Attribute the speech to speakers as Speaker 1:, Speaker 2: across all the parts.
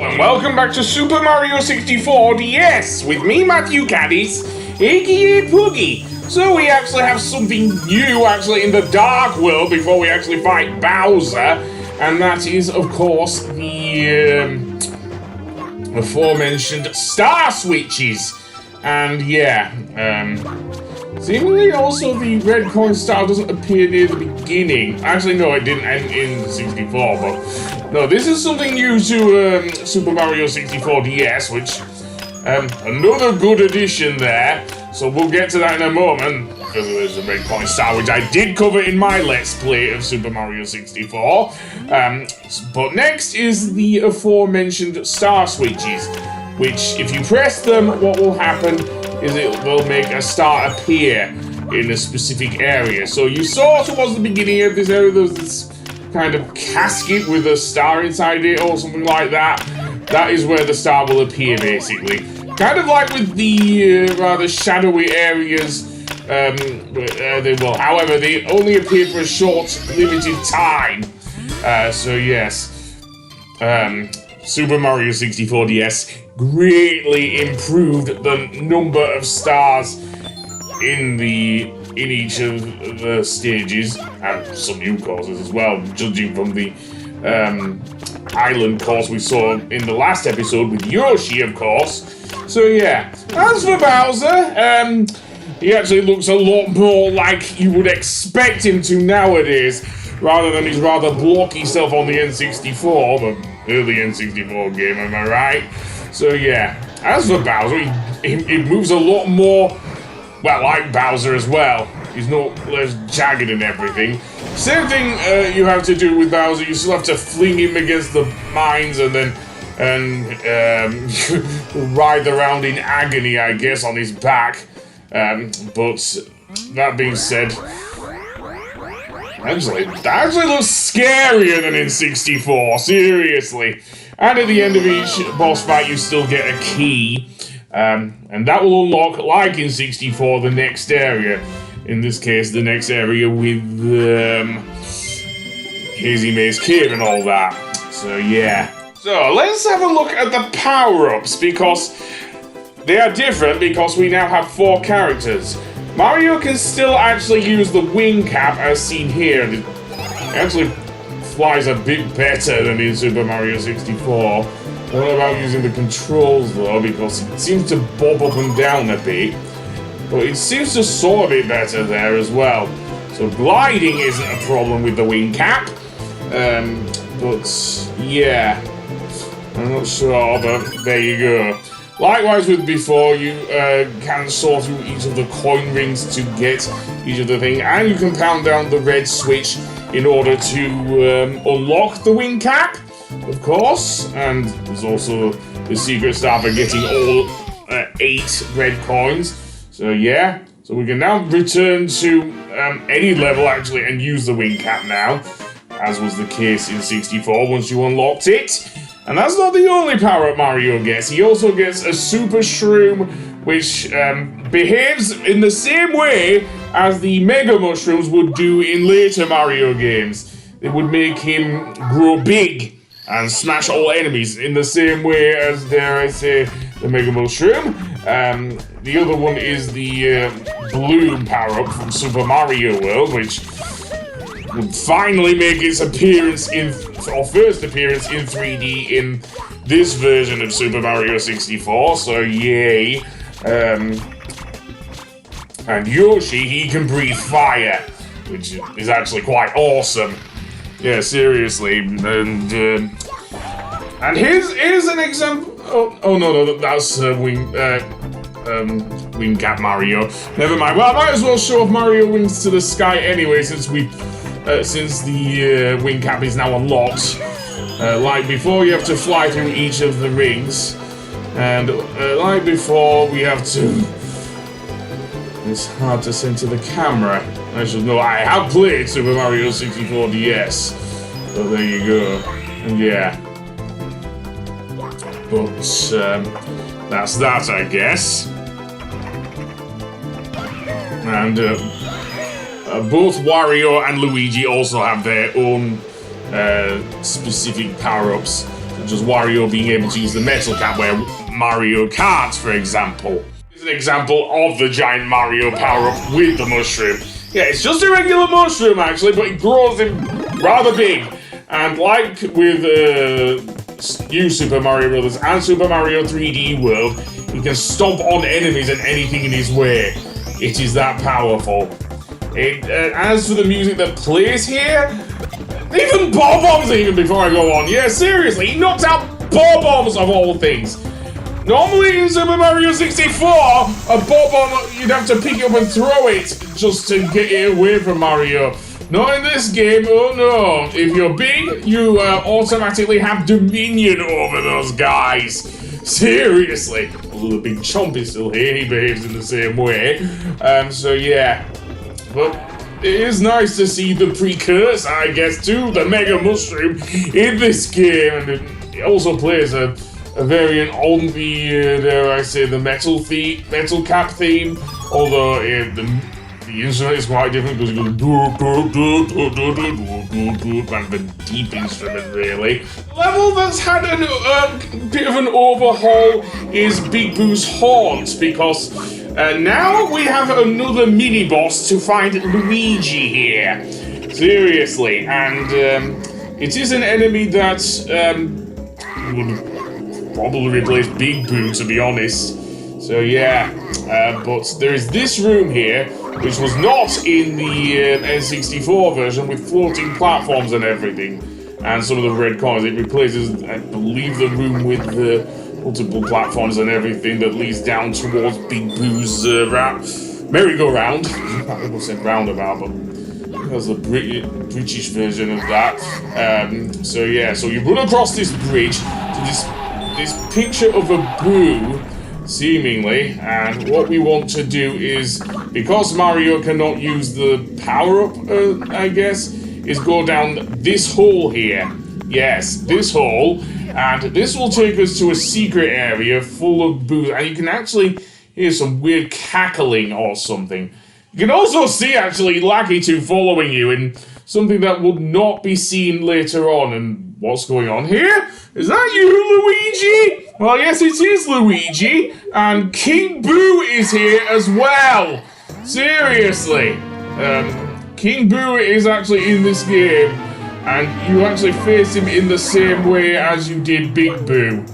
Speaker 1: and welcome back to Super Mario 64 DS with me, Matthew Caddis, aka Poogie. So we actually have something new in the Dark World before we actually fight Bowser, and that is, of course, the aforementioned Star Switches. And yeah, seemingly also the red coin star doesn't appear near the beginning. Actually, no, it didn't end in 64, but no, this is something new to Super Mario 64 DS, which, another good addition there. So we'll get to that in a moment, because there's a red coin star, which I did cover in my Let's Play of Super Mario 64. But next is the aforementioned Star Switches, which, if you press them, what will happen is it will make a star appear in a specific area. So you saw towards the beginning of this area, there was this kind of casket with a star inside it or something like that. That is where the star will appear, basically. Kind of like with the rather shadowy areas, they will. However, they only appear for a short, limited time. So yes, Super Mario 64 DS greatly improved the number of stars in each of the stages, and some new courses as well, judging from the island course we saw in the last episode with Yoshi, of course. So yeah, as for Bowser, he actually looks a lot more like you would expect him to nowadays, rather than his rather blocky self on the N64, the early N64 game, am I right? So yeah, as for Bowser, he moves a lot more, well, like Bowser as well. He's not less jagged and everything. Same thing you have to do with Bowser. You still have to fling him against the mines and then writhe around in agony, I guess, on his back. But that being said, that actually looks scarier than in 64, seriously. And at the end of each boss fight, you still get a key. And that will unlock, like in 64, the next area. In this case, the next area with Hazy Maze Cave and all that. So yeah. So let's have a look at the power-ups, because they are different, because we now have 4 characters. Mario can still actually use the wing cap as seen here. It actually flies a bit better than in Super Mario 64. I don't know about using the controls though, because it seems to bob up and down a bit. But it seems to soar a bit better there as well. So gliding isn't a problem with the wing cap. But yeah, I'm not sure, but there you go. Likewise with before, you can sort through each of the coin rings to get each of the thing, and you can pound down the red switch in order to unlock the wing cap, of course. And there's also the secret star for getting all 8 red coins. So yeah, so we can now return to any level actually and use the wing cap now, as was the case in 64 once you unlocked it. And that's not the only power-up Mario gets. He also gets a Super Shroom, which behaves in the same way as the Mega Mushrooms would do in later Mario games. It would make him grow big and smash all enemies in the same way as, dare I say, the Mega Mushroom. The other one is the Bloom power-up from Super Mario World, which would finally make its appearance first appearance in 3D in this version of Super Mario 64, so yay. And Yoshi, he can breathe fire, which is actually quite awesome. Yeah, seriously. And here's an example. Oh no, that's wing cap Mario. Never mind. Well, I might as well show off Mario wings to the sky anyway, since the wing cap is now unlocked. Like before, you have to fly through each of the rings, and like before, we have to. It's hard to center the camera. I should know. I have played Super Mario 64 DS, so there you go. And yeah, but that's that, I guess. And both Wario and Luigi also have their own specific power-ups. such as Wario being able to use the metal cap where Mario can't, for example. Here's an example of the giant Mario power-up with the mushroom. Yeah, it's just a regular mushroom actually, but it grows him rather big. And like with New Super Mario Bros. And Super Mario 3D World, he can stomp on enemies and anything in his way. It is that powerful. As for the music that plays here, even bob-ombs even before I go on. Yeah, seriously, he knocks out bob-ombs of all things. Normally in Super Mario 64, a bob-omb, you'd have to pick it up and throw it just to get it away from Mario. Not in this game, oh no. If you're big, you automatically have dominion over those guys. Seriously. Although the big chomp is still here, he behaves in the same way. So yeah. But it is nice to see the precursor, I guess, to the Mega Mushroom in this game. And it also plays a variant on the, dare I say, the metal cap theme. Although the instrument is quite different because it goes kind of a deep instrument, really. The level that's had a bit of an overhaul is Big Boo's Haunt, because now we have another mini-boss to find Luigi here. Seriously, and it is an enemy that would probably replace Big Boo, to be honest. So yeah, but there is this room here, which was not in the N64 version, with floating platforms and everything, and some of the red coins. It replaces, I believe, the room with the multiple platforms and everything that leads down towards Big Boo's merry-go-round. I almost said roundabout, but that's the British version of that. So yeah, so you run across this bridge to this picture of a Boo, seemingly, and what we want to do is, because Mario cannot use the power-up, I guess, is go down this hole here. Yes, this hole, and this will take us to a secret area full of Boos, and you can actually hear some weird cackling or something. You can also see, actually, Lakitu following you in something that would not be seen later on. And what's going on here? Is that you, Luigi? Well, yes, it is Luigi. And King Boo is here as well. Seriously. King Boo is actually in this game. And you actually face him in the same way as you did Big Boo.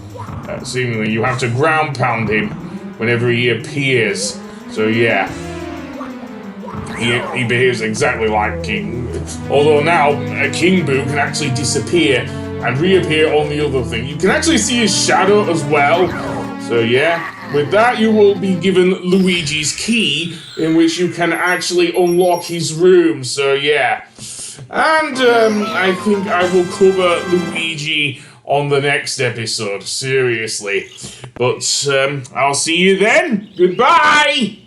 Speaker 1: Seemingly, you have to ground pound him whenever he appears. So, yeah. He behaves exactly like King. Although now, King Boo can actually disappear and reappear on the other thing. You can actually see his shadow as well. So yeah, with that you will be given Luigi's key, in which you can actually unlock his room. So yeah. And I think I will cover Luigi on the next episode, seriously. But I'll see you then. Goodbye!